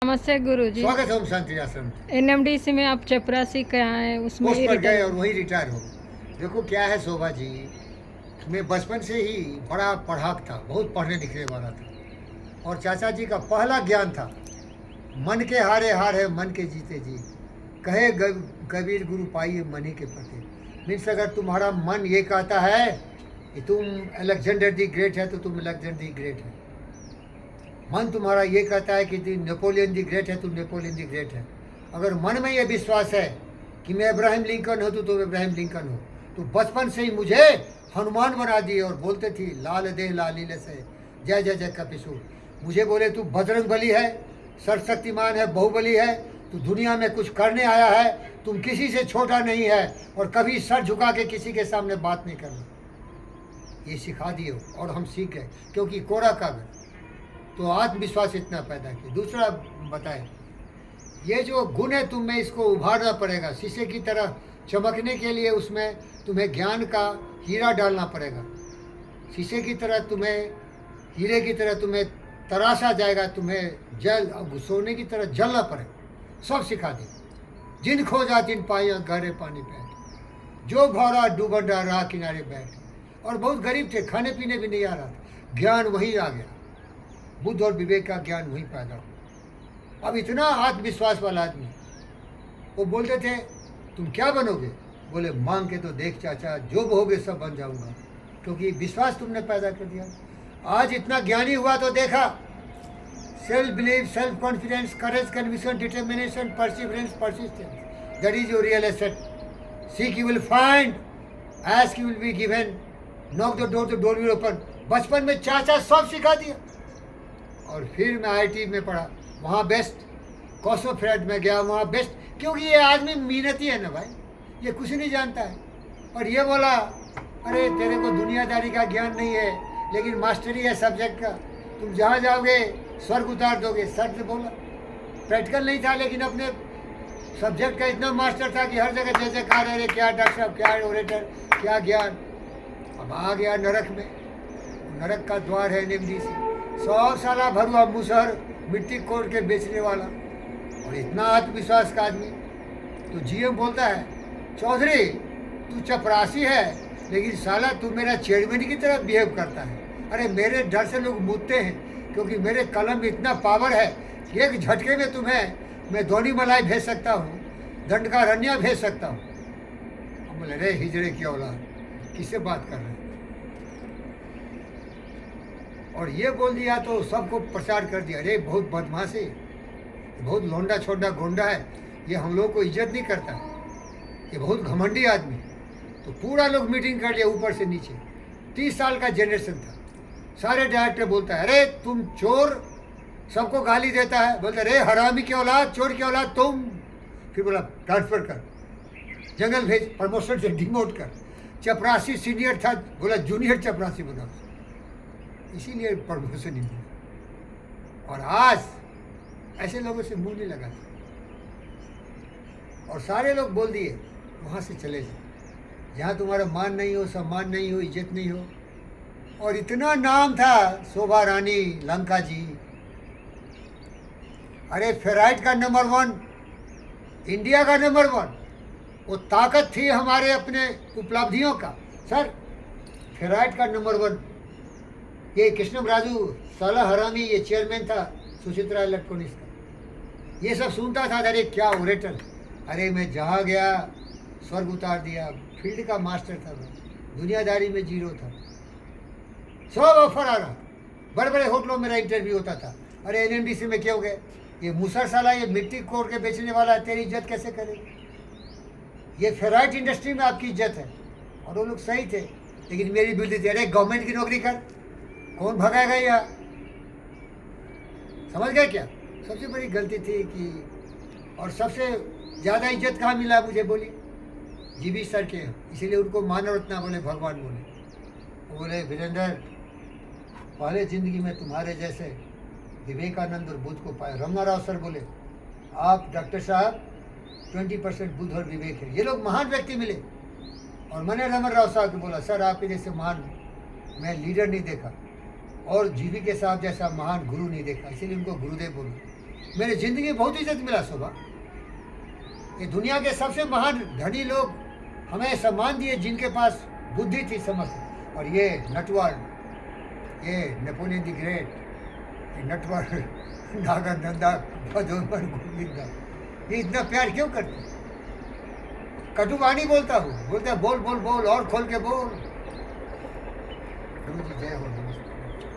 नमस्ते गुरुजी। स्वागत है ओम शांति आश्रम में। एनएमडीसी में आप चपरासी क्या है उसमें पोस्ट ही पर गए रिटायर। और वहीं रिटायर हो गए। देखो क्या है शोभा जी, मैं बचपन से ही बड़ा पढ़ाक था, बहुत पढ़ने लिखने वाला था। और चाचा जी का पहला ज्ञान था, मन के हारे हार है मन के जीते जी, कहे कबीर गुरु पाइए मन ही के पते। मीन्स अगर तुम्हारा मन ये कहता है कि तुम अलेक्जेंडर दी ग्रेट है तो तुम अलेक्जेंडर दी ग्रेट है। मन तुम्हारा ये कहता है कि नेपोलियन दी ग्रेट है तो नेपोलियन दी ग्रेट है। अगर मन में ये विश्वास है कि मैं इब्राहिम लिंकन हूँ तो तुम इब्राहिम लिंकन हो। तो बचपन से ही मुझे हनुमान बना दिए और बोलते थी लाल देह लालीले से जय जय जय कपिसुर। मुझे बोले तू बजरंग बली है, सर्वशक्तिमान है, बाहुबली है, तू दुनिया में कुछ करने आया है, तुम किसी से छोटा नहीं है और कभी सर झुका के किसी के सामने बात नहीं करना। ये सिखा दिए और हम सीख गए, क्योंकि कोरा कागज तो आत्मविश्वास इतना पैदा किया। दूसरा बताए, ये जो गुण है तुम में इसको उभारना पड़ेगा। शीशे की तरह चमकने के लिए उसमें तुम्हें ज्ञान का हीरा डालना पड़ेगा। शीशे की तरह तुम्हें, हीरे की तरह तुम्हें तराशा जाएगा, तुम्हें जल सोने की तरह जलना पड़ेगा। सब सिखा दे। जिन खोजा तिन पाया गहरे पानी बैठ, जो भौरा डूबंडा राह किनारे बैठ। और बहुत गरीब थे, खाने पीने भी नहीं आ रहा था, ज्ञान वहीं आ गया। बुद्ध और विवेक का ज्ञान वहीं पैदा हो। अब इतना आत्मविश्वास वाला आदमी, वो बोलते थे तुम क्या बनोगे? बोले मांग के तो देख चाचा, जो होगे सब बन जाऊंगा, क्योंकि विश्वास तुमने पैदा कर दिया। आज इतना ज्ञानी हुआ तो देखा, self believe, self confidence, courage, conviction, determination, perseverance, persistence, that is your real asset. Seek you will find, ask you will be given, knock the door will open. बचपन में चाचा सब सिखा दिया। और फिर मैं आईटी में पढ़ा, वहाँ बेस्ट। कॉस्मोफ्रेड में गया, वहाँ बेस्ट, क्योंकि ये आदमी मेहनती है ना भाई, ये कुछ नहीं जानता है। और ये बोला अरे तेरे को दुनियादारी का ज्ञान नहीं है, लेकिन मास्टरी है सब्जेक्ट का, तुम जहाँ जाओगे स्वर्ग उतार दोगे। सर से बोला, प्रैक्टिकल नहीं था, लेकिन अपने सब्जेक्ट का इतना मास्टर था कि हर जगह जैसे कहा रहे क्या डॉक्टर साहब, क्या ओरेटर, क्या ज्ञान। अब आ गया नरक में, नरक का द्वार है एनएमडीसी। 100 साल भरुआ मुसहर, मिट्टी कोड़ के बेचने वाला, और इतना आत्मविश्वास का आदमी। तो जीएम बोलता है चौधरी तू चपरासी है, लेकिन साला तू मेरा चेयरमैन की तरह बिहेव करता है। अरे मेरे डर से लोग मुझते हैं, क्योंकि मेरे कलम में इतना पावर है कि एक झटके में तुम्हें मैं धोनी मलाई भेज सकता हूँ, दंडकारण्य भेज सकता हूँ। हम बोले रे हिजड़े की औलाद, किससे बात कर रहे हैं? और ये बोल दिया तो सबको प्रचार कर दिया, अरे बहुत बदमाश है, बहुत लौंडा छोटा गोंडा है, ये हम लोग को इज्जत नहीं करता, ये बहुत घमंडी आदमी। तो पूरा लोग मीटिंग कर लिया ऊपर से नीचे। 30 साल का जनरेशन था। सारे डायरेक्टर बोलता है अरे तुम चोर, सबको गाली देता है, बोलता अरे हरामी की औलाद, चोर की औलाद तुम। फिर बोला ट्रांसफर कर, जंगल भेज, प्रमोशन से डिमोट कर। चपरासी सीनियर था, बोला जूनियर चपरासी बना, इसीलिए प्रमोशन नहीं मिला। और आज ऐसे लोगों से मुंह नहीं लगा, और सारे लोग बोल दिए वहाँ से चले जाओ, जहाँ तुम्हारा मान नहीं हो, सम्मान नहीं हो, इज्जत नहीं हो। और इतना नाम था शोभा रानी, लंका जी, अरे फेराइट का नंबर 1, इंडिया का नंबर 1। वो ताकत थी हमारे अपने उपलब्धियों का। सर फेराइट का नंबर 1, ये कृष्णम राजू साला हरामी, ये चेयरमैन था सुचित्रा इलेक्ट्रॉनिक्स का। ये सब सुनता था, अरे क्या ओरेटर। अरे मैं जहाँ गया स्वर्ग उतार दिया, फील्ड का मास्टर था मैं, दुनियादारी में जीरो था। सब ऑफर आ रहा, बड़े बड़े होटलों में मेरा इंटरव्यू होता था। अरे एनएमडीसी में क्यों गए? ये मुसर साला, ये मिट्टी कोड़ के बेचने वाला है, तेरी इज्जत कैसे करेगा? ये फेराइट इंडस्ट्री में आपकी इज्जत है। और वो लोग सही थे, लेकिन मेरी बुद्धि थी अरे गवर्नमेंट की नौकरी कर, कौन भगाएगा यहाँ? समझ गए क्या? सबसे बड़ी गलती थी कि, और सबसे ज़्यादा इज्जत कहाँ मिला मुझे? बोली जीवी सर के, इसीलिए उनको मानव रत्ना बोले, भगवान बोले। वो बोले वीरेंद्र, पहले ज़िंदगी में तुम्हारे जैसे विवेकानंद और बुद्ध को पाया। रमना राव सर बोले आप डॉक्टर साहब 20% बुद्ध और विवेक है। ये लोग महान व्यक्ति मिले। और मैंने रमन राव साहब को बोला सर आपके जैसे महान मैं लीडर नहीं देखा, और जीवी के साथ जैसा महान गुरु नहीं देखा, इसीलिए उनको गुरुदेव बोलो। मेरी ज़िंदगी में बहुत इज्जत मिला शोभा। ये दुनिया के सबसे महान धनी लोग हमें सम्मान दिए जिनके पास बुद्धि थी, समझ थी। और ये नटवर, ये नेपोलियन द ग्रेट, ये नटवर नागानंदा पदोमर गोविंदा, ये इतना प्यार क्यों करते? कटुवाणी बोलता हूँ, बोलता है बोल बोल बोल और खोल के बोल। गुरु जी जय हो।